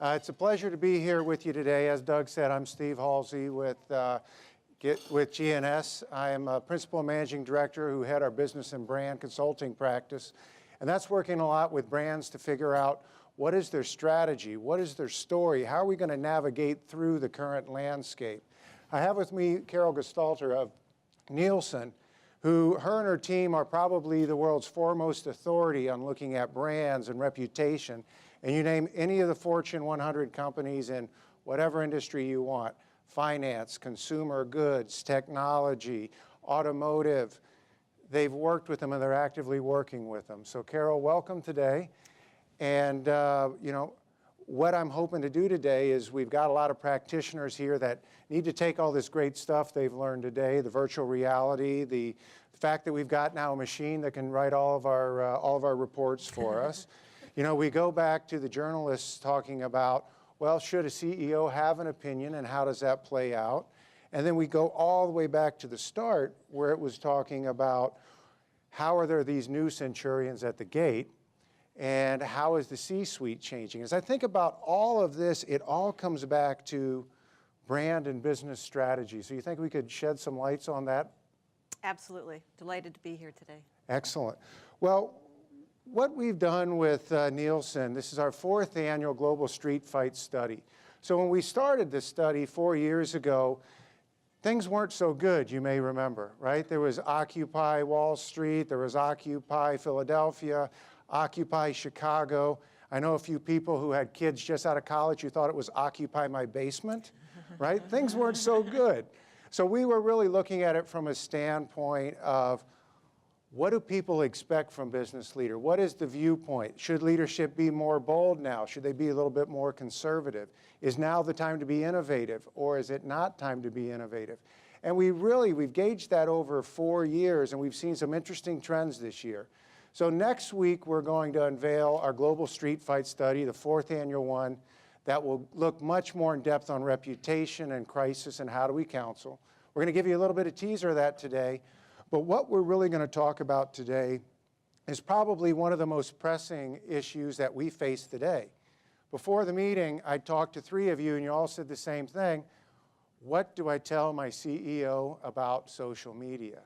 It's a pleasure to be here with you today. As Doug said, I'm Steve Halsey with GNS. I am a Principal Managing Director who head our business and brand consulting practice. And that's working a lot with brands to figure out what is their strategy, what is their story, how are we going to navigate through the current landscape. I have with me Carol Gstalder of Nielsen, who her and her team are probably the world's foremost authority on looking at brands and reputation. And you name any of the Fortune 100 companies in whatever industry you want, finance, consumer goods, technology, automotive, they've worked with them and they're actively working with them. So Carol, welcome today. And what I'm hoping to do today is we've got a lot of practitioners here that need to take all this great stuff they've learned today, the virtual reality, the fact that we've got now a machine that can write all of our reports for us. You know, we go back to the journalists talking about, well, should a CEO have an opinion and how does that play out? And then we go all the way back to the start where it was talking about how are there these new centurions at the gate and how is the C-suite changing? As I think about all of this, it all comes back to brand and business strategy. So you think we could shed some lights on that? Absolutely. Delighted to be here today. Excellent. Well, what we've done with Nielsen, this is our 4th annual Global Street Fight Study. So when we started this study 4 years ago, things weren't so good, you may remember, right? There was Occupy Wall Street, there was Occupy Philadelphia, Occupy Chicago. I know a few people who had kids just out of college who thought it was Occupy My Basement, right? Things weren't so good. So we were really looking at it from a standpoint of what do people expect from business leader? What is the viewpoint? Should leadership be more bold now? Should they be a little bit more conservative? Is now the time to be innovative, or is it not time to be innovative? And we've gauged that over 4 years, and we've seen some interesting trends this year. So next week, we're going to unveil our Global Street Fight Study, the 4th annual one, that will look much more in depth on reputation and crisis and how do we counsel. We're going to give you a little bit of teaser of that today. But what we're really going to talk about today is probably one of the most pressing issues that we face today. Before the meeting, I talked to 3 of you, and you all said the same thing. What do I tell my CEO about social media?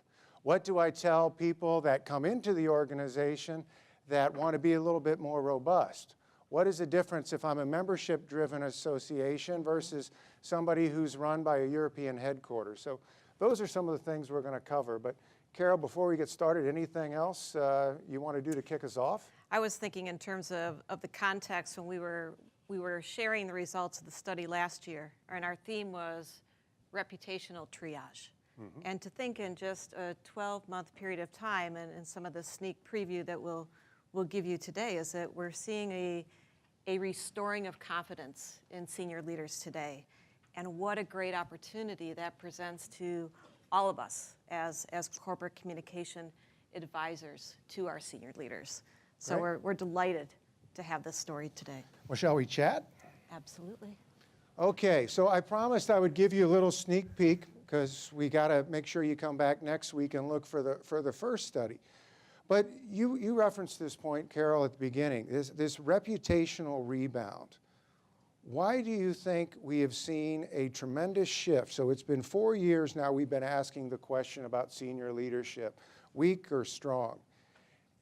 What do I tell people that come into the organization that want to be a little bit more robust? What is the difference if I'm a membership-driven association versus somebody who's run by a European headquarters? So those are some of the things we're going to cover. But Carol, before we get started, anything else you want to do to kick us off? I was thinking in terms of the context when we were sharing the results of the study last year, and our theme was reputational triage. Mm-hmm. And to think in just a 12-month period of time, and some of the sneak preview that we'll give you today is that we're seeing a restoring of confidence in senior leaders today. And what a great opportunity that presents to all of us as corporate communication advisors to our senior leaders. So we're delighted to have this story today. Well, shall we chat? Absolutely. Okay, so I promised I would give you a little sneak peek because we got to make sure you come back next week and look for the first study. But you referenced this point, Carol, at the beginning, this reputational rebound. Why do you think we have seen a tremendous shift? So it's been 4 years now we've been asking the question about senior leadership, weak or strong.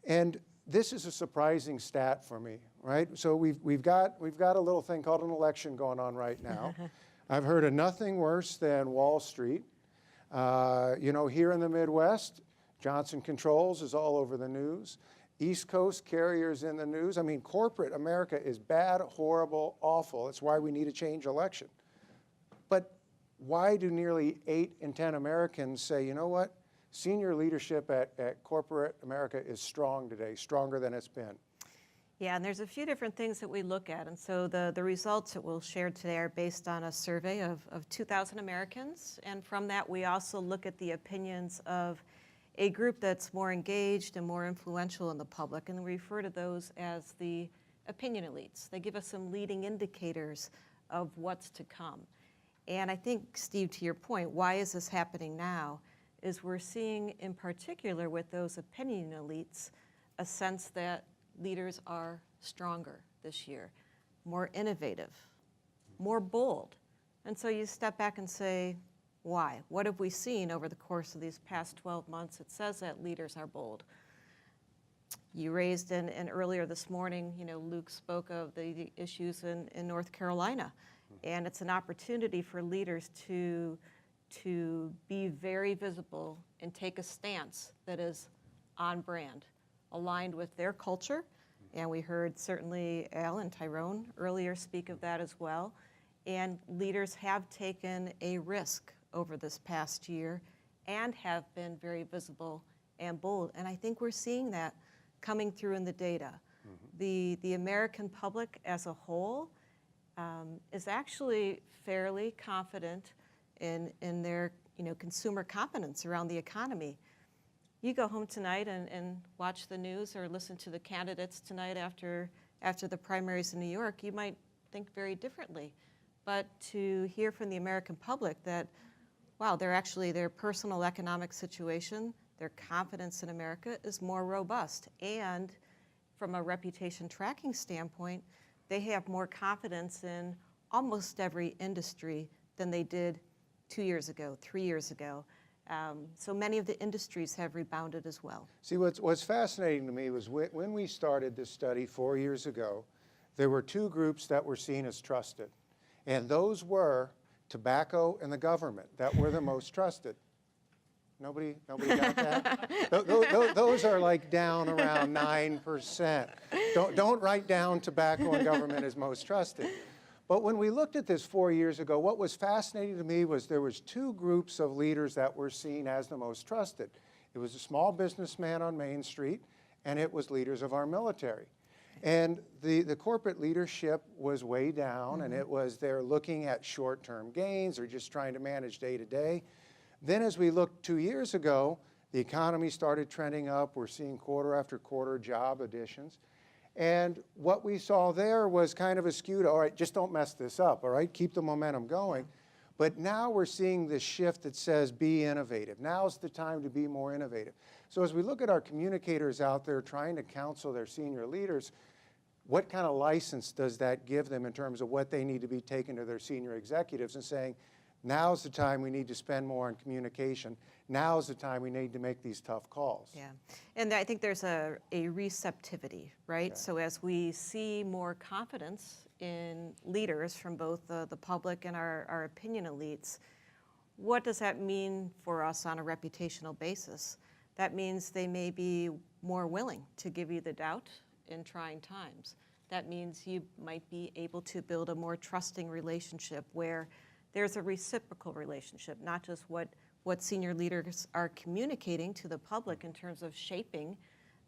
And this is a surprising stat for me, right? So we've got a little thing called an election going on right now. I've heard of nothing worse than Wall Street. Here in the Midwest, Johnson Controls is all over the news. East Coast carriers in the news. I mean, corporate America is bad, horrible, awful. It's why we need a change election. But why do nearly 8 in 10 Americans say, you know what, senior leadership at corporate America is strong today, stronger than it's been? Yeah, and there's a few different things that we look at. And so the results that we'll share today are based on a survey of 2,000 Americans. And from that, we also look at the opinions of a group that's more engaged and more influential in the public, and we refer to those as the opinion elites. They give us some leading indicators of what's to come. And I think, Steve, to your point, why is this happening now, is we're seeing in particular with those opinion elites a sense that leaders are stronger this year, more innovative, more bold. And so you step back and say, why? What have we seen over the course of these past 12 months? It says that leaders are bold. You raised, and earlier this morning, Luke spoke of the issues in North Carolina. And it's an opportunity for leaders to be very visible and take a stance that is on brand, aligned with their culture. And we heard certainly Al and Tyrone earlier speak of that as well. And leaders have taken a risk over this past year and have been very visible and bold. And I think we're seeing that coming through in the data. Mm-hmm. The American public as a whole is actually fairly confident in their consumer confidence around the economy. You go home tonight and watch the news or listen to the candidates tonight after the primaries in New York, you might think very differently. But to hear from the American public that, wow, their personal economic situation, their confidence in America is more robust. And from a reputation tracking standpoint, they have more confidence in almost every industry than they did 2 years ago, 3 years ago. So many of the industries have rebounded as well. See, what's fascinating to me was when we started this study 4 years ago, there were two groups that were seen as trusted. And those were tobacco and the government that were the most trusted. Nobody got that? Those are like down around 9%. Don't write down tobacco and government as most trusted. But when we looked at this 4 years ago, what was fascinating to me was there was two groups of leaders that were seen as the most trusted. It was a small businessman on Main Street, and it was leaders of our military. And the corporate leadership was way down, and it was they're looking at short-term gains or just trying to manage day to day. Then as we looked 2 years ago, the economy started trending up. We're seeing quarter after quarter job additions. And what we saw there was kind of a skew to, all right, just don't mess this up, all right? Keep the momentum going. But now we're seeing this shift that says be innovative. Now's the time to be more innovative. So as we look at our communicators out there trying to counsel their senior leaders, what kind of license does that give them in terms of what they need to be taking to their senior executives and saying, now's the time we need to spend more on communication. Now's the time we need to make these tough calls. Yeah, and I think there's a receptivity, right? Okay. So as we see more confidence in leaders from both the public and our opinion elites, what does that mean for us on a reputational basis? That means they may be more willing to give you the doubt in trying times. That means you might be able to build a more trusting relationship where there's a reciprocal relationship, not just what senior leaders are communicating to the public in terms of shaping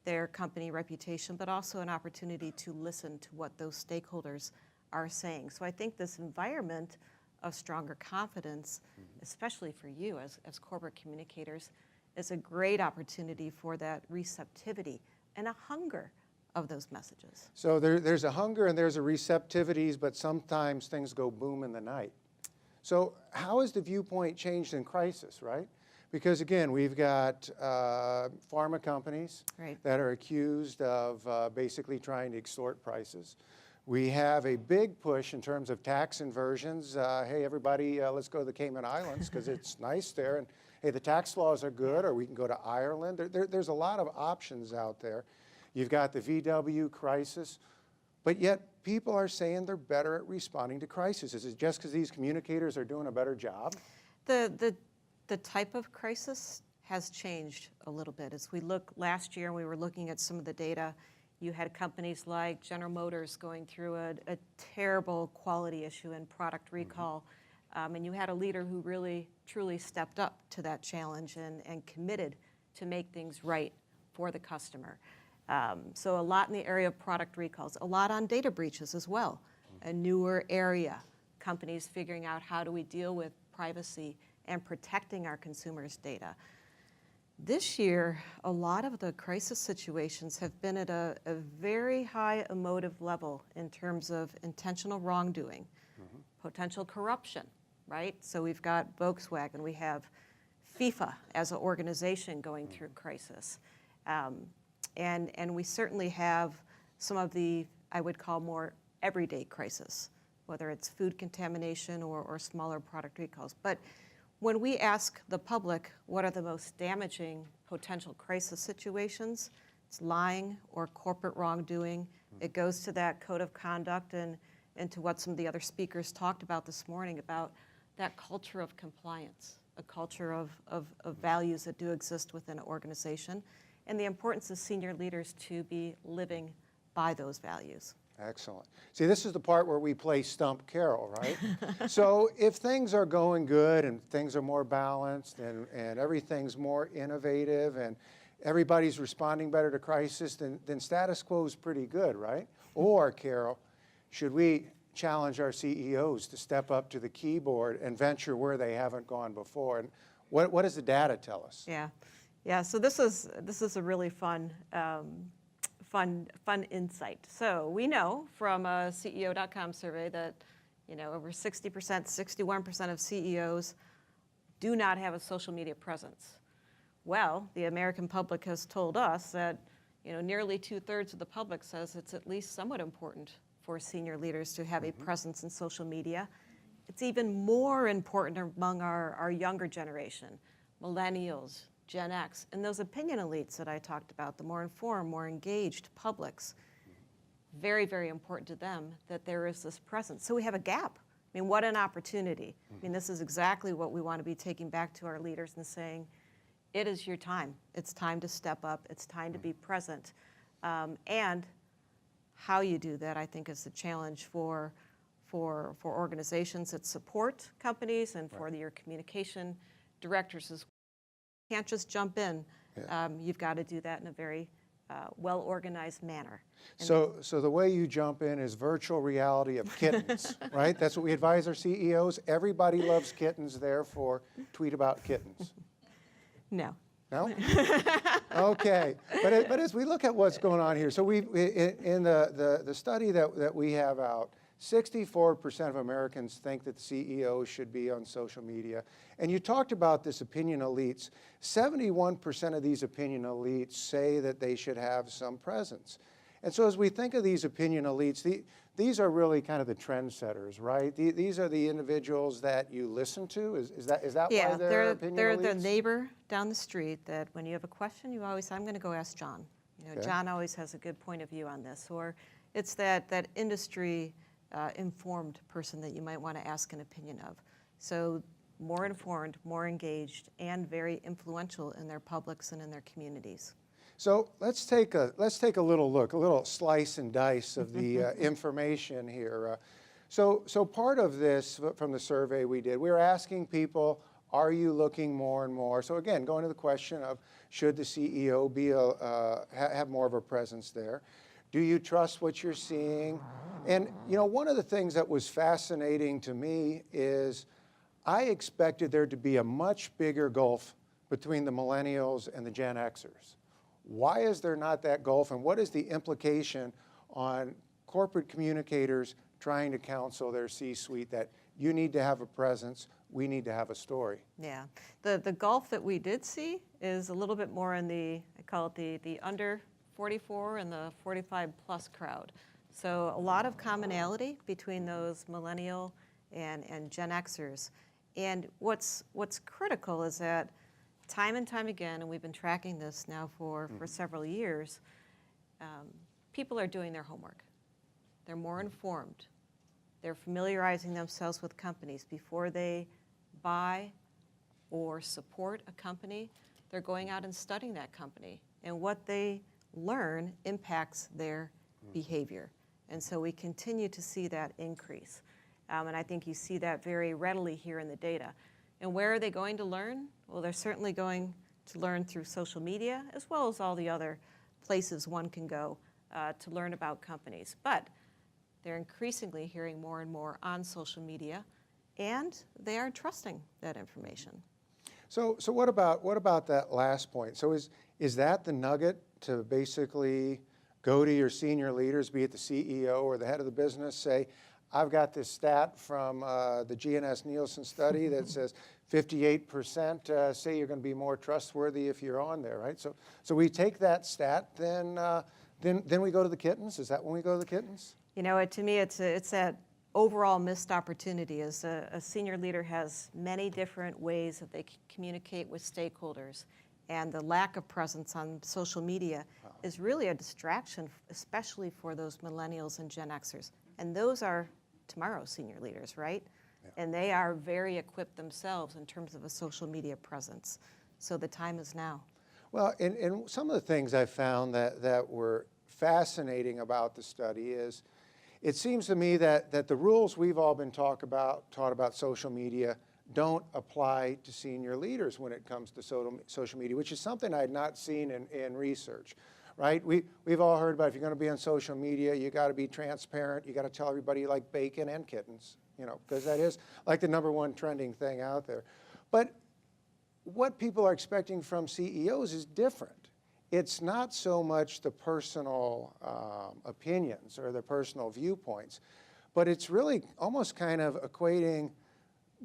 their company reputation, but also an opportunity to listen to what those stakeholders are saying. So I think this environment of stronger confidence, especially for you as corporate communicators, is a great opportunity for that receptivity and a hunger of those messages. So there's a hunger and there's a receptivity, but sometimes things go boom in the night. So how has the viewpoint changed in crisis, right? Because again, we've got pharma companies that are accused of basically trying to extort prices. We have a big push in terms of tax inversions. Hey, everybody, let's go to the Cayman Islands because it's nice there. And hey, the tax laws are good, or we can go to Ireland. There's a lot of options out there. You've got the VW crisis. But yet, people are saying they're better at responding to crises. Is it just because these communicators are doing a better job? The type of crisis has changed a little bit. As we look last year, we were looking at some of the data. You had companies like General Motors going through a terrible quality issue and product recall. And you had a leader who really, truly stepped up to that challenge and committed to make things right for the customer. So a lot in the area of product recalls, a lot on data breaches as well, a newer area, companies figuring out how do we deal with privacy and protecting our consumers' data. This year, a lot of the crisis situations have been at a very high emotive level in terms of intentional wrongdoing, potential corruption, right? So we've got Volkswagen, we have FIFA as an organization going through crisis. And we certainly have some of the, I would call more everyday crisis, whether it's food contamination or smaller product recalls. But when we ask the public what are the most damaging potential crisis situations, it's lying or corporate wrongdoing. It goes to that code of conduct and to what some of the other speakers talked about this morning about that culture of compliance, a culture of values that do exist within an organization, and the importance of senior leaders to be living by those values. Excellent. See, this is the part where we play Stump Carol, right? So if things are going good and things are more balanced and everything's more innovative and everybody's responding better to crisis, then status quo is pretty good, right? Or, Carol, should we challenge our CEOs to step up to the keyboard and venture where they haven't gone before? And what does the data tell us? Yeah. So this is a really fun insight. So we know from a CEO.com survey that over 60%, 61% of CEOs do not have a social media presence. Well, the American public has told us that nearly 2/3 of the public says it's at least somewhat important for senior leaders to have a presence in social media. It's even more important among our younger generation, millennials, Gen X, and those opinion elites that I talked about, the more informed, more engaged publics. Very, very important to them that there is this presence. So we have a gap. I mean, what an opportunity. I mean, this is exactly what we want to be taking back to our leaders and saying, it is your time. It's time to step up. It's time to be present. And how you do that, I think, is the challenge for organizations that support companies and for your communication directors as well. You can't just jump in. You've got to do that in a very well-organized manner. So the way you jump in is virtual reality of kittens, right? That's what we advise our CEOs. Everybody loves kittens, therefore tweet about kittens. No. No? Okay. But as we look at what's going on here, so in the study that we have out, 64% of Americans think that the CEO should be on social media. And you talked about this opinion elites. 71% of these opinion elites say that they should have some presence. And so as we think of these opinion elites, these are really kind of the trendsetters, right? These are the individuals that you listen to? Is that why they're opinion elites? They're the neighbor down the street that when you have a question, you always say, I'm going to go ask John. Okay. John always has a good point of view on this. Or it's that industry informed person that you might want to ask an opinion of. So more informed, more engaged, and very influential in their publics and in their communities. So let's take a little look, a little slice and dice of the information here. So part of this from the survey we did, we were asking people, are you looking more and more? So again, going to the question of should the CEO be have more of a presence there? Do you trust what you're seeing? And one of the things that was fascinating to me is I expected there to be a much bigger gulf between the millennials and the Gen Xers. Why is there not that gulf, and what is the implication on corporate communicators trying to counsel their C-suite that you need to have a presence, we need to have a story? Yeah, the gulf that we did see is a little bit more in I call it the under 44 and the 45 plus crowd. So a lot of commonality between those millennial and Gen Xers. And what's critical is that time and time again, and we've been tracking this now for several years, people are doing their homework. They're more informed. They're familiarizing themselves with companies. Before they buy or support a company, they're going out and studying that company. And what they learn impacts their behavior. And so we continue to see that increase. And I think you see that very readily here in the data. And where are they going to learn? Well, they're certainly going to learn through social media, as well as all the other places one can go to learn about companies. But they're increasingly hearing more and more on social media, and they are trusting that information. So what about that last point? So is that the nugget to basically go to your senior leaders, be it the CEO or the head of the business, say, I've got this stat from the GNS Nielsen study that says 58% say you're going to be more trustworthy if you're on there, right? So we take that stat, then we go to the kittens. Is that when we go to the kittens? You know, to me, it's that overall missed opportunity. As a senior leader has many different ways that they communicate with stakeholders, and the lack of presence on social media is really a distraction, especially for those millennials and Gen Xers. And those are tomorrow's senior leaders, right? Yeah. And they are very equipped themselves in terms of a social media presence. So the time is now. Well, and some of the things I found that were fascinating about the study is, it seems to me that the rules we've all been taught about social media don't apply to senior leaders when it comes to social media, which is something I had not seen in research, right? We've all heard about, if you're going to be on social media, you got to be transparent, you got to tell everybody you like bacon and kittens, you know, because that is like the #1 trending thing out there. But what people are expecting from CEOs is different. It's not so much the personal opinions or the personal viewpoints, but it's really almost kind of equating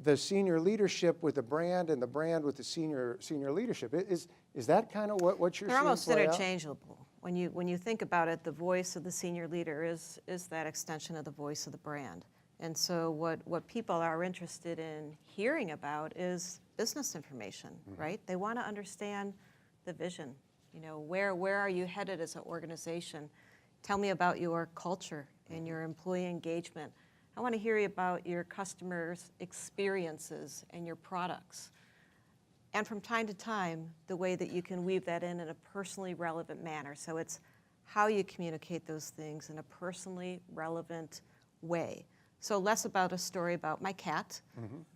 the senior leadership with the brand and the brand with the senior leadership. Is that kind of what you're seeing They're almost play out? interchangeable. When you think about it, the voice of the senior leader is that extension of the voice of the brand. And so what people are interested in hearing about is business information, right? They want to understand the vision. You know, where are you headed as an organization? Tell me about your culture and your employee engagement. I want to hear about your customers' experiences and your products. And from time to time, the way that you can weave that in a personally relevant manner. So it's how you communicate those things in a personally relevant way. So less about a story about my cat,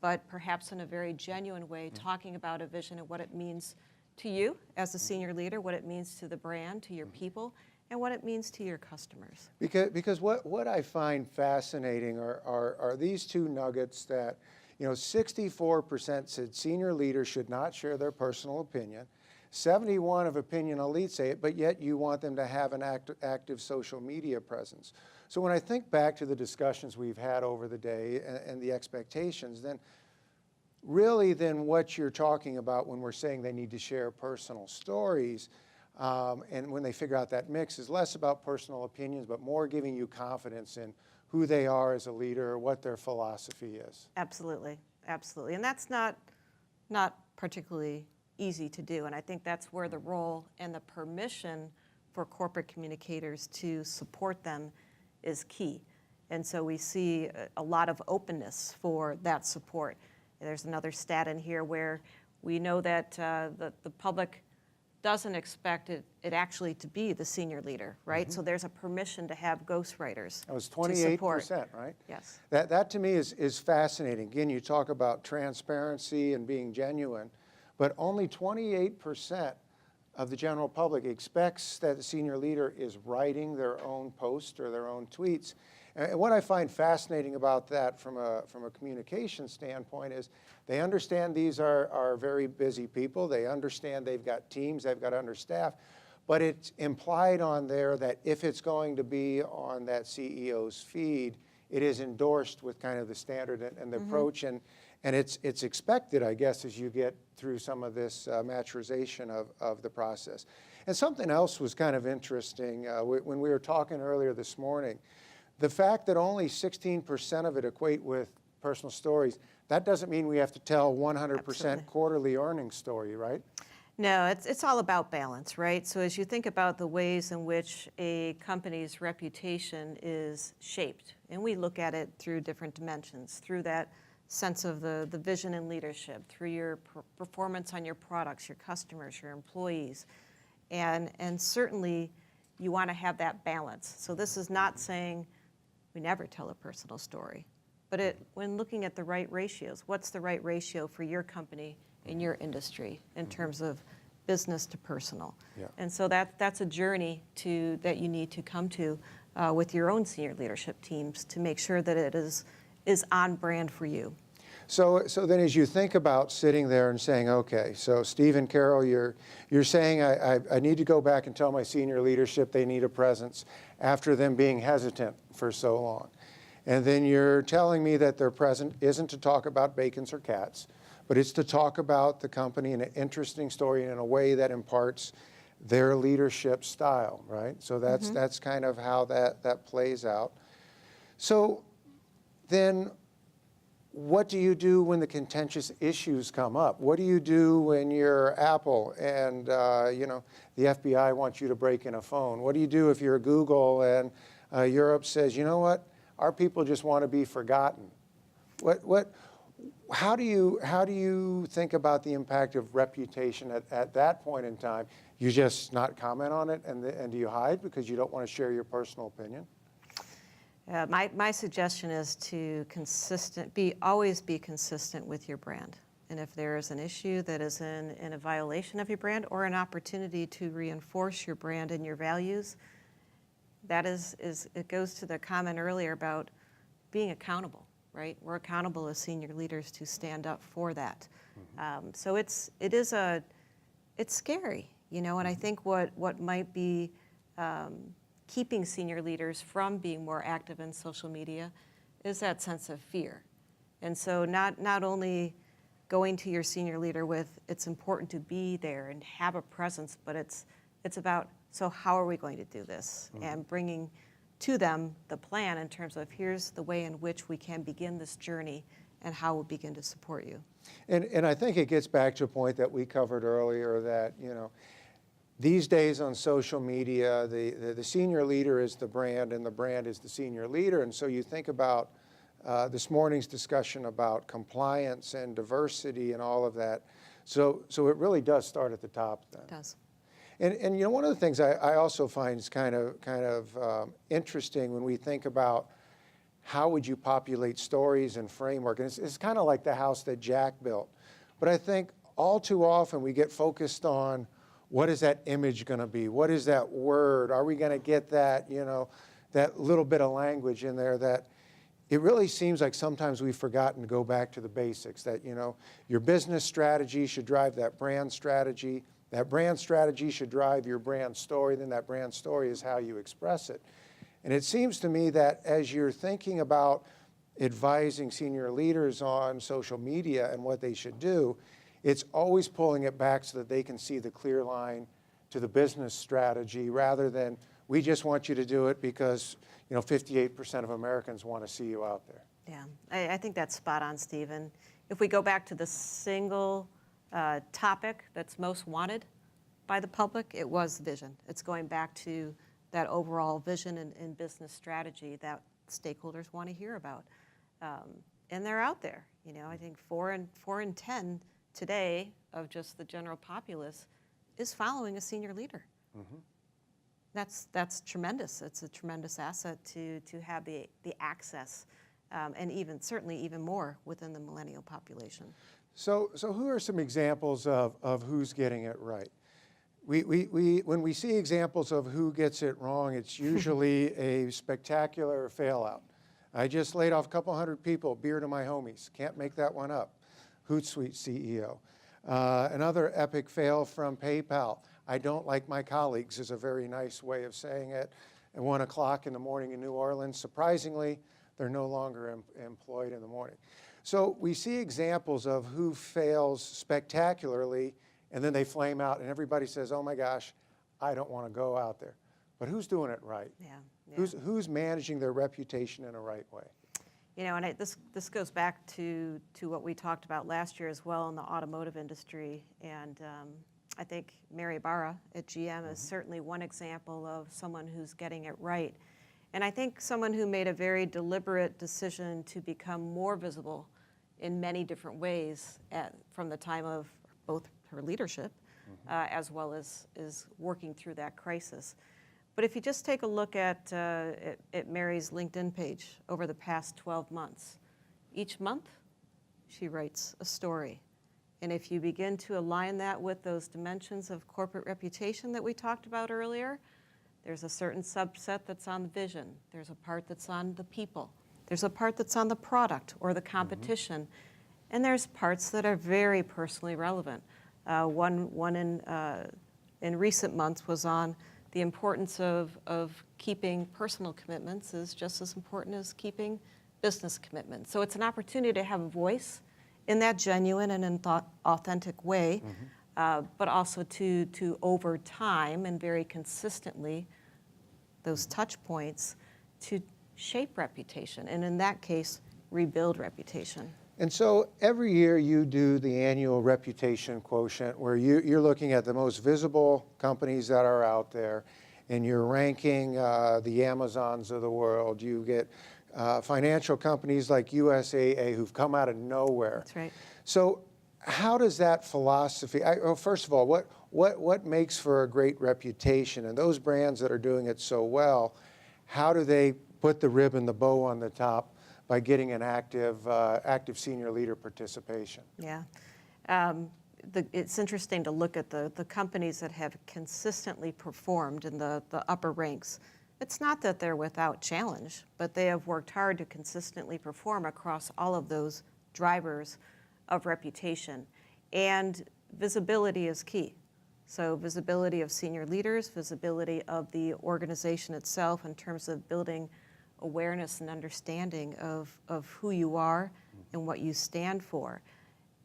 but perhaps in a very genuine way, talking about a vision and what it means to you as a senior leader, what it means to the brand, to your people, and what it means to your customers. Because what I find fascinating are these two nuggets that, you know, 64% said senior leaders should not share their personal opinion. 71 of opinion elites say it, but yet you want them to have an active social media presence. So when I think back to the discussions we've had over the day and the expectations, then really what you're talking about when we're saying they need to share personal stories, and when they figure out that mix, is less about personal opinions, but more giving you confidence in who they are as a leader, or what their philosophy is. Absolutely, absolutely. And that's not particularly easy to do. And I think that's where the role and the permission for corporate communicators to support them is key. And so we see a lot of openness for that support. There's another stat in here where we know that the public doesn't expect it actually to be the senior leader, right? So there's a permission to have ghostwriters. That was 28%, right? Yes. That to me is fascinating. Again, you talk about transparency and being genuine, but only 28% of the general public expects that the senior leader is writing their own post or their own tweets. And what I find fascinating about that from a communication standpoint is they understand these are very busy people. They understand they've got teams, they've got understaffed, but it's implied on there that if it's going to be on that CEO's feed, it is endorsed with kind of the standard and the approach, and it's expected, I guess, as you get through some of this maturization of the process. And something else was kind of interesting when we were talking earlier this morning. The fact that only 16% of it equate with personal stories, that doesn't mean we have to tell 100% Absolutely. quarterly earnings story, right? No, it's all about balance, right? So as you think about the ways in which a company's reputation is shaped, and we look at it through different dimensions, through that sense of the vision and leadership, through your performance on your products, your customers, your employees, and certainly you want to have that balance. So this is not saying we never tell a personal story, but when looking at the right ratios, what's the right ratio for your company in your industry in terms of business to personal? Yeah. And so that's a journey that you need to come to with your own senior leadership teams to make sure that it is on brand for you. So then as you think about sitting there and saying, okay, so Steve and Carol, you're saying I need to go back and tell my senior leadership they need a presence after them being hesitant for so long. And then you're telling me that their present isn't to talk about bacons or cats, but it's to talk about the company in an interesting story and in a way that imparts their leadership style, right? So that's kind of how that plays out. So then what do you do when the contentious issues come up? What do you do when you're Apple and the FBI wants you to break in a phone? What do you do if you're Google and Europe says, you know what, our people just want to be forgotten? How do you think about the impact of reputation at that point in time? You just not comment on it, and do you hide because you don't want to share your personal opinion? My suggestion is to always be consistent with your brand. And if there is an issue that is in a violation of your brand or an opportunity to reinforce your brand and your values, that it goes to the comment earlier about being accountable, right? We're accountable as senior leaders to stand up for that. So it's scary, and I think what might be keeping senior leaders from being more active in social media is that sense of fear. And so not only going to your senior leader with it's important to be there and have a presence, but it's about, so how are we going to do this? And bringing to them the plan in terms of here's the way in which we can begin this journey and how we'll begin to support you. And I think it gets back to a point that we covered earlier that, these days on social media, the senior leader is the brand and the brand is the senior leader. And so you think about this morning's discussion about compliance and diversity and all of that. So it really does start at the top then. It does. And one of the things I also find is kind of interesting when we think about how would you populate stories and framework. And it's kind of like the house that Jack built. But I think all too often we get focused on what is that image going to be? What is that word? Are we going to get that, that little bit of language in there that it really seems like sometimes we've forgotten to go back to the basics, that, your business strategy should drive that brand strategy. That brand strategy should drive your brand story. Then that brand story is how you express it. And it seems to me that as you're thinking about advising senior leaders on social media and what they should do, it's always pulling it back so that they can see the clear line to the business strategy rather than we just want you to do it because 58% of Americans want to see you out there. Yeah, I think that's spot on, Steve. And if we go back to the single topic that's most wanted by the public, it was vision. It's going back to that overall vision and business strategy that stakeholders want to hear about. And they're out there. I think 4 in 10 today of just the general populace is following a senior leader. That's tremendous. It's a tremendous asset to have the access, and certainly even more within the millennial population. So who are some examples of who's getting it right? When we see examples of who gets it wrong, it's usually a spectacular fail out. I just laid off a couple hundred people, beer to my homies. Can't make that one up. Hootsuite CEO. Another epic fail from PayPal. I don't like my colleagues is a very nice way of saying it. At 1 o'clock in the morning in New Orleans, surprisingly, they're no longer employed in the morning. So we see examples of who fails spectacularly, and then they flame out, and everybody says, oh my gosh, I don't want to go out there. But who's doing it right? Yeah. Who's managing their reputation in a right way? And this goes back to what we talked about last year as well in the automotive industry. And I think Mary Barra at GM is certainly one example of someone who's getting it right. And I think someone who made a very deliberate decision to become more visible in many different ways from the time of both her leadership as well as working through that crisis. But if you just take a look at Mary's LinkedIn page over the past 12 months, each month she writes a story. And if you begin to align that with those dimensions of corporate reputation that we talked about earlier, there's a certain subset that's on the vision. There's a part that's on the people. There's a part that's on the product or the competition. And there's parts that are very personally relevant. One in recent months was on the importance of keeping personal commitments is just as important as keeping business commitments. So it's an opportunity to have a voice in that genuine and authentic way, but also to over time and very consistently, those touch points, to shape reputation, and in that case, rebuild reputation. And so every year you do the annual reputation quotient where you're looking at the most visible companies that are out there and you're ranking the Amazons of the world. You get financial companies like USAA who've come out of nowhere. That's right. So how does that philosophy, well, first of all, what makes for a great reputation? And those brands that are doing it so well, how do they put the rib and the bow on the top by getting an active senior leader participation? Yeah. It's interesting to look at the companies that have consistently performed in the upper ranks. It's not that they're without challenge, but they have worked hard to consistently perform across all of those drivers of reputation. And visibility is key. So visibility of senior leaders, visibility of the organization itself in terms of building awareness and understanding of who you are and what you stand for.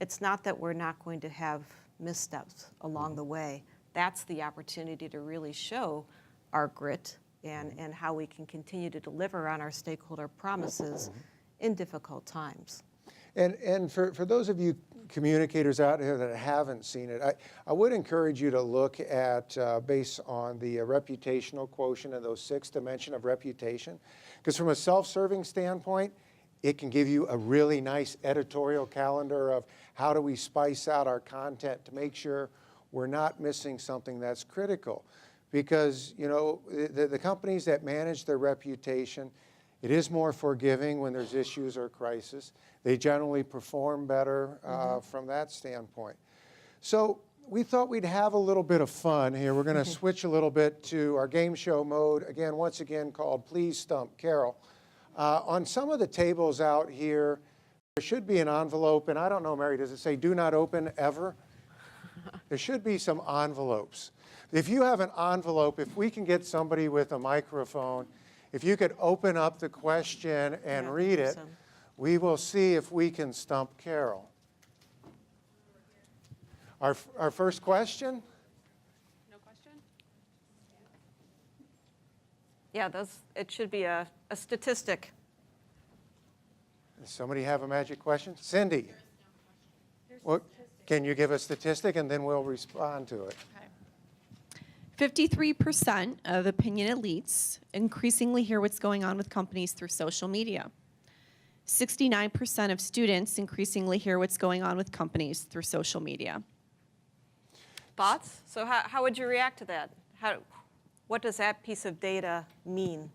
It's not that we're not going to have missteps along the way. That's the opportunity to really show our grit and how we can continue to deliver on our stakeholder promises in difficult times. And for those of you communicators out here that haven't seen it, I would encourage you to look at, based on the reputational quotient and those 6 dimensions of reputation. Because from a self-serving standpoint, it can give you a really nice editorial calendar of how do we spice out our content to make sure we're not missing something that's critical. Because, you know, the companies that manage their reputation, it is more forgiving when there's issues or crisis. They generally perform better from that standpoint. So we thought we'd have a little bit of fun here. We're going to switch a little bit to our game show mode, again, once again called Please Stump Carol. On some of the tables out here, there should be an envelope, and I don't know, Mary, does it say do not open ever? There should be some envelopes. If you have an envelope, if we can get somebody with a microphone, if you could open up the question and read it, we will see if we can stump Carol. Our first question? No question? Yeah, it should be a statistic. Does somebody have a magic question? Cindy? Well, can you give a statistic and then we'll respond to it? 53% of opinion elites increasingly hear what's going on with companies through social media. 69% of students increasingly hear what's going on with companies through social media. Thoughts? So how would you react to that? What does that piece of data mean,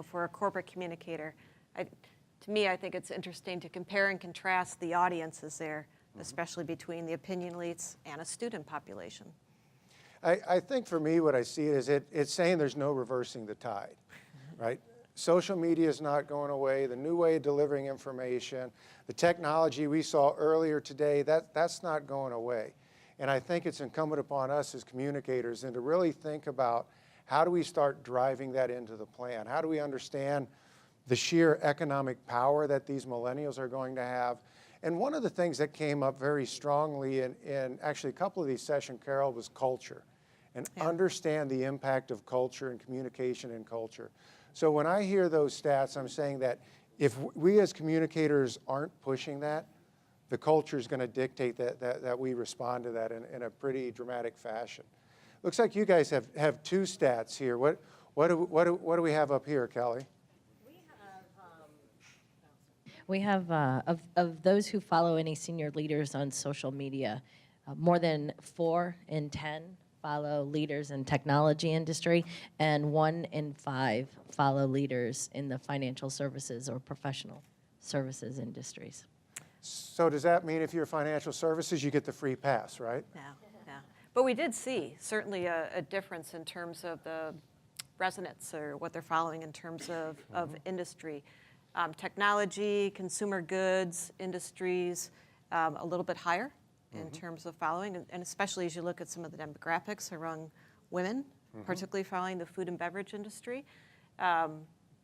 for a corporate communicator? To me, I think it's interesting to compare and contrast the audiences there, especially between the opinion elites and a student population. I think for me, what I see is it's saying there's no reversing the tide, right? Social media is not going away. The new way of delivering information, the technology we saw earlier today, that's not going away. And I think it's incumbent upon us as communicators and to really think about how do we start driving that into the plan? How do we understand the sheer economic power that these millennials are going to have? And one of the things that came up very strongly in actually a couple of these sessions, Carol, was culture. And understand the impact of culture and communication and culture. So when I hear those stats, I'm saying that if we as communicators aren't pushing that, the culture is going to dictate that we respond to that in a pretty dramatic fashion. Looks like you guys have 2 stats here. What do we have up here, Kelly? We have, of those who follow any senior leaders on social media, more than 4 in 10 follow leaders in technology industry, and 1 in 5 follow leaders in the financial services or professional services industries. So does that mean if you're financial services, you get the free pass, right? Yeah. But we did see certainly a difference in terms of the resonance or what they're following in terms of industry. Technology, consumer goods, industries, a little bit higher in terms of following, and especially as you look at some of the demographics around women, particularly following the food and beverage industry.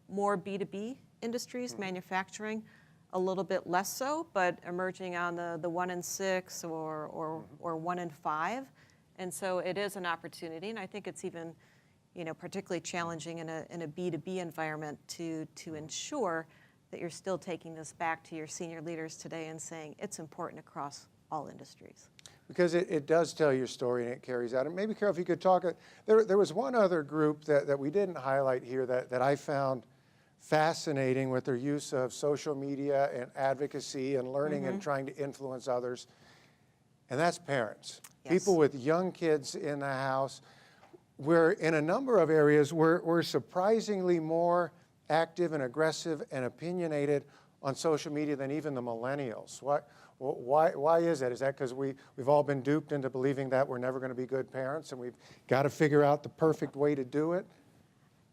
More B2B industries, manufacturing, a little bit less so, but emerging on the 1 in 6 or 1 in 5. And so it is an opportunity, and I think it's even particularly challenging in a B2B environment to ensure that you're still taking this back to your senior leaders today and saying it's important across all industries. Because it does tell your story and it carries out. And maybe, Carol, if you could talk, there was one other group that we didn't highlight here that I found fascinating with their use of social media and advocacy and learning and trying to influence others, and that's parents. Yes. People with young kids in the house. We're in a number of areas, we're surprisingly more active and aggressive and opinionated on social media than even the millennials. Why is that? Is that because we've all been duped into believing that we're never going to be good parents and we've got to figure out the perfect way to do it?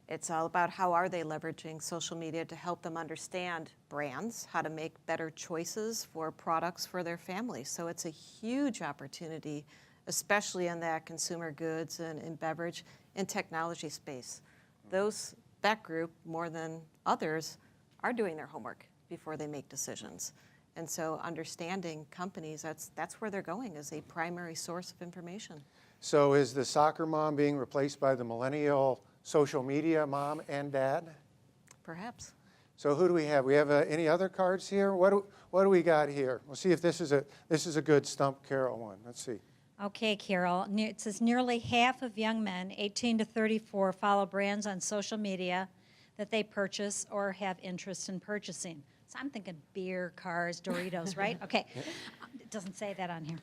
It's all about how are they leveraging social media to help them understand brands, how to make better choices for products for their families. So it's a huge opportunity, especially in that consumer goods and beverage and technology space. That group, more than others, are doing their homework before they make decisions. And so understanding companies, that's where they're going as a primary source of information. So is the soccer mom being replaced by the millennial social media mom and dad? Perhaps. So who do we have? We have any other cards here? What do we got here? We'll see if this is a good Stump Carol one. Let's see. Okay, Carol. It says nearly half of young men 18 to 34 follow brands on social media that they purchase or have interest in purchasing. So I'm thinking beer, cars, Doritos, right? Okay. It doesn't say that on here.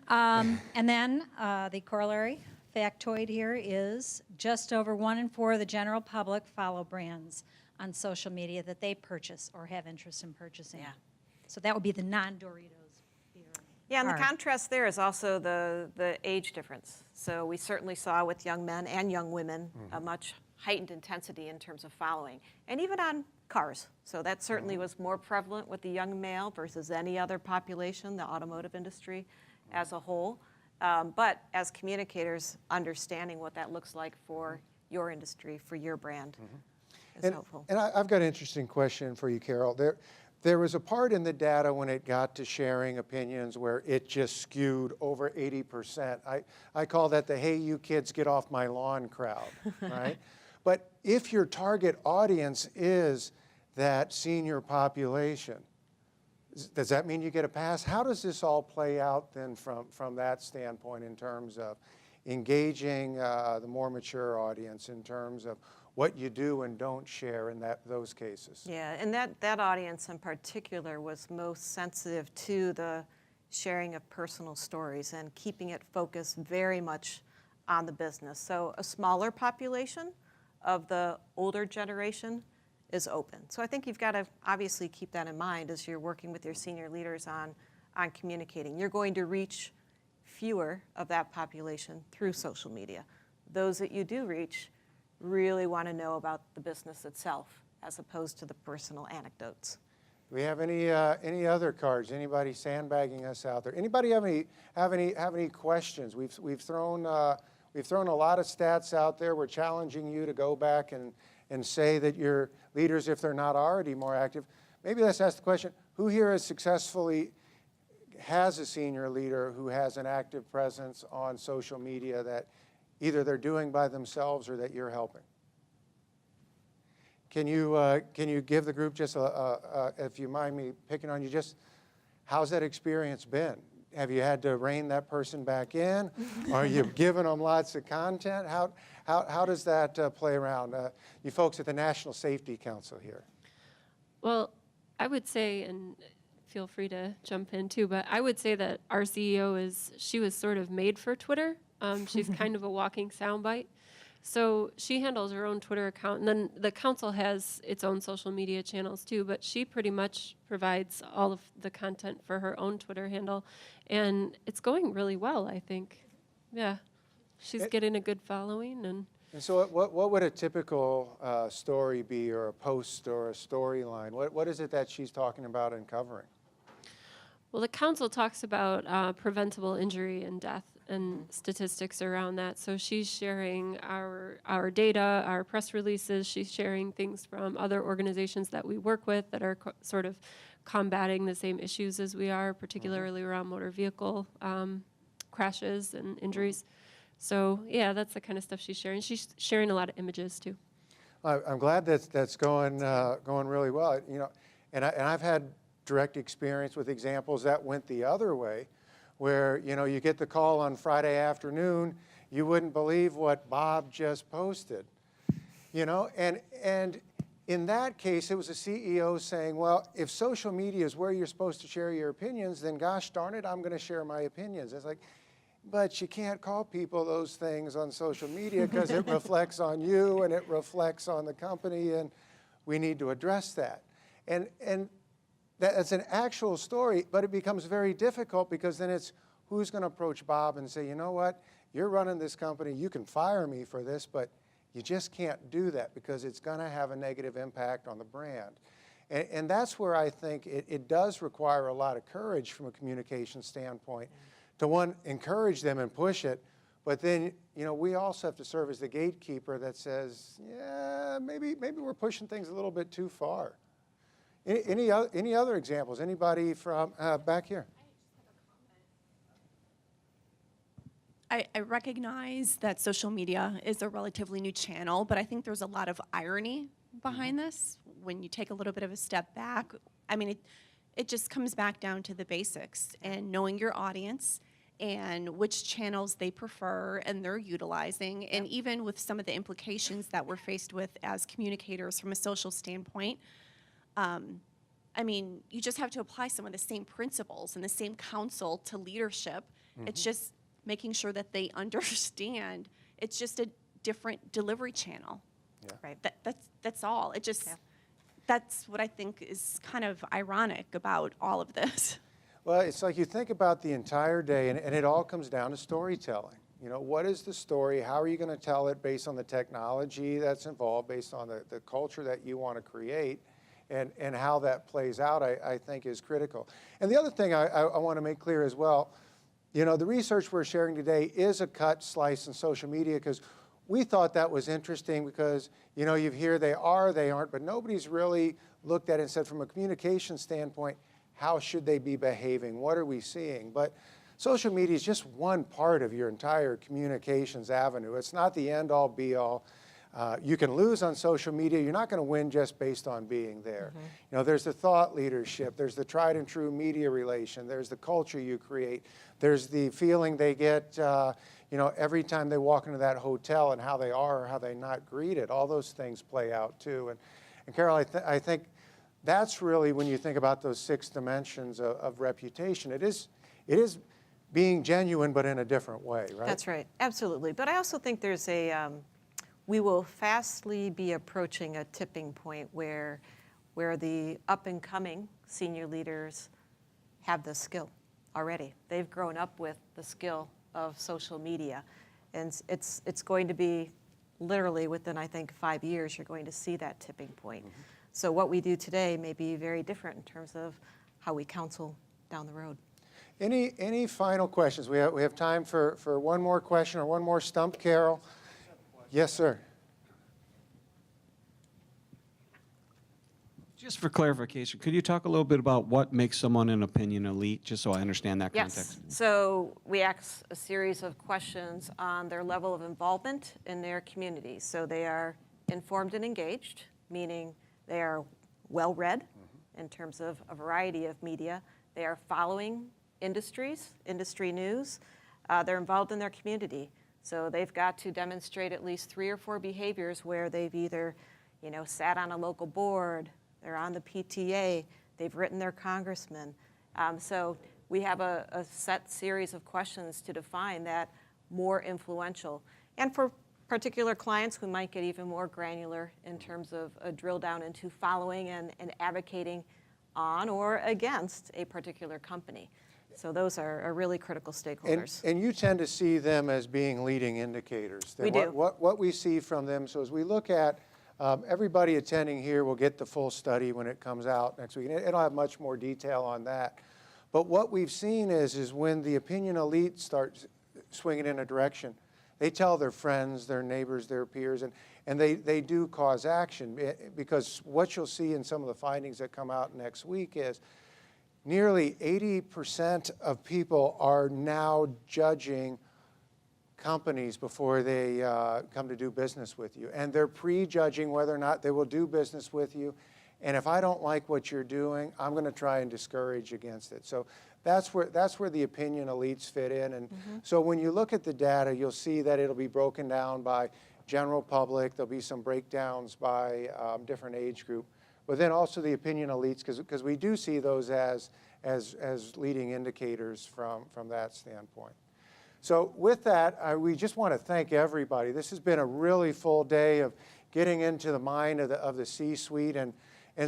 And then the corollary factoid here is just over 1 in 4 of the general public follow brands on social media that they purchase or have interest in purchasing. Yeah. So that would be the non-Doritos beer. Yeah, and the card. contrast there is also the age difference. So we certainly saw with young men and young women a much heightened intensity in terms of following, and even on cars. So that certainly was more prevalent with the young male versus any other population, the automotive industry as a whole. But as communicators, understanding what that looks like for your industry, for your brand is helpful. And I've got an interesting question for you, Carol. There was a part in the data when it got to sharing opinions where it just skewed over 80%. I call that the "hey, you kids, get off my lawn" crowd, right? But if your target audience is that senior population, does that mean you get a pass? How does this all play out then from that standpoint in terms of engaging the more mature audience, in terms of what you do and don't share in those cases? Yeah, and that audience in particular was most sensitive to the sharing of personal stories and keeping it focused very much on the business. So a smaller population of the older generation is open. So I think you've got to obviously keep that in mind as you're working with your senior leaders on communicating. You're going to reach fewer of that population through social media. Those that you do reach really want to know about the business itself as opposed to the personal anecdotes. Do we have any other cards? Anybody sandbagging us out there? Anybody have any questions? We've thrown a lot of stats out there. We're challenging you to go back and say that your leaders, if they're not already more active, maybe let's ask the question: who here has a senior leader who has an active presence on social media that either they're doing by themselves or that you're helping? Can you give the group just if you mind me picking on you, just how's that experience been? Have you had to rein that person back in? Are you giving them lots of content? How does that play around? You folks at the National Safety Council here. Well, I would say, and feel free to jump in too, but I would say that our CEO she was sort of made for Twitter. She's kind of a walking soundbite. So she handles her own Twitter account, and then the council has its own social media channels too, but she pretty much provides all of the content for her own Twitter handle, and it's going really well, I think. Yeah, she's getting a good following. And so what would a typical story be, or a post or a storyline? What is it that she's talking about and covering? Well, the council talks about preventable injury and death and statistics around that. So she's sharing our data, our press releases. She's sharing things from other organizations that we work with that are sort of combating the same issues as we are, particularly around motor vehicle crashes and injuries. So yeah, that's the kind of stuff she's sharing. She's sharing a lot of images too. I'm glad that's going really well. You know, and I've had direct experience with examples that went the other way, where you get the call on Friday afternoon, you wouldn't believe what Bob just posted. And in that case, it was a CEO saying, well, if social media is where you're supposed to share your opinions, then gosh darn it, I'm going to share my opinions. It's like, but you can't call people those things on social media because it reflects on you and it reflects on the company, and we need to address that. And that's an actual story, but it becomes very difficult because then it's who's going to approach Bob and say, you know what, you're running this company, you can fire me for this, but you just can't do that because it's going to have a negative impact on the brand. And that's where I think it does require a lot of courage from a communication standpoint to, one, encourage them and push it, but then we also have to serve as the gatekeeper that says, yeah, maybe we're pushing things a little bit too far. Any other examples? Anybody from back here? I recognize that social media is a relatively new channel, but I think there's a lot of irony behind this. When you take a little bit of a step back, I mean, it just comes back down to the basics and knowing your audience and which channels they prefer and they're utilizing. And even with some of the implications that we're faced with as communicators from a social standpoint, I mean, you just have to apply some of the same principles and the same counsel to leadership. It's just making sure that they understand it's just a different delivery channel. Yeah. Right. That's all. It just, that's what I think is kind of ironic about all of this. Well, it's like you think about the entire day, and it all comes down to storytelling. What is the story? How are you going to tell it based on the technology that's involved, based on the culture that you want to create, and how that plays out, I think, is critical. And the other thing I want to make clear as well, the research we're sharing today is a cut, slice in social media because we thought that was interesting because, you hear they aren't, but nobody's really looked at it and said from a communication standpoint, how should they be behaving? What are we seeing? But social media is just one part of your entire communications avenue. It's not the end-all, be-all. You can lose on social media. You're not going to win just based on being there. There's the thought leadership. There's the tried and true media relation. There's the culture you create. There's the feeling they get, every time they walk into that hotel and how they are or how they not greeted. All those things play out too. And Carol, I think that's really when you think about those 6 dimensions of reputation. It is being genuine, but in a different way, right? That's right, absolutely. But I also think there's we will fastly be approaching a tipping point where the up-and-coming senior leaders have the skill already. They've grown up with the skill of social media. And it's going to be literally within, I think, 5 years, you're going to see that tipping point. So what we do today may be very different in terms of how we counsel down the road. Any final questions? We have time for one more question or one more stump, Carol. Yes, sir. Just for clarification, could you talk a little bit about what makes someone an opinion elite, just so I understand that context? Yes. So we ask a series of questions on their level of involvement in their community. So they are informed and engaged, meaning they are well-read in terms of a variety of media. They are following industry news. They're involved in their community. So they've got to demonstrate at least 3 or 4 behaviors where they've either, sat on a local board, they're on the PTA, they've written their congressman. So we have a set series of questions to define that more influential. And for particular clients, we might get even more granular in terms of a drill down into following and advocating on or against a particular company. So those are really critical stakeholders. And you tend to see them as being leading indicators. We do. What we see from them, so as we look at, everybody attending here will get the full study when it comes out next week. It'll have much more detail on that. But what we've seen is when the opinion elite starts swinging in a direction, they tell their friends, their neighbors, their peers, and they do cause action. Because what you'll see in some of the findings that come out next week is nearly 80% of people are now judging companies before they come to do business with you. And they're prejudging whether or not they will do business with you. And if I don't like what you're doing, I'm going to try and discourage against it. So that's where the opinion elites fit in. And so when you look at the data, you'll see that it'll be broken down by general public. There'll be some breakdowns by different age group. But then also the opinion elites, because we do see those as leading indicators from that standpoint. So with that, we just want to thank everybody. This has been a really full day of getting into the mind of the C-suite and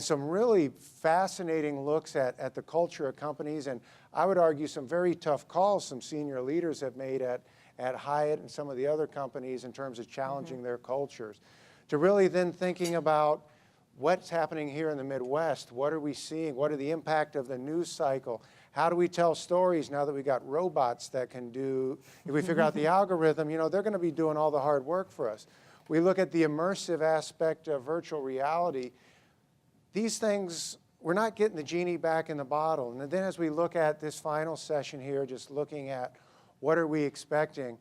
some really fascinating looks at the culture of companies, and I would argue some very tough calls some senior leaders have made at Hyatt and some of the other companies in terms of challenging their cultures. To really then thinking about what's happening here in the Midwest, what are we seeing, what are the impact of the news cycle, how do we tell stories now that we got robots that can do, if we figure out the algorithm, you know, they're going to be doing all the hard work for us. We look at the immersive aspect of virtual reality. These things, we're not getting the genie back in the bottle. And then as we look at this final session here, just looking at what are we expecting,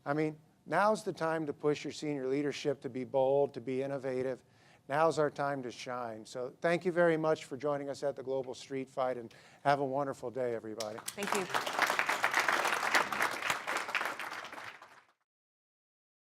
I mean, now's the time to push your senior leadership to be bold, to be innovative. Now's our time to shine. So thank you very much for joining us at the Global Street Fight, and have a wonderful day, everybody. Thank you.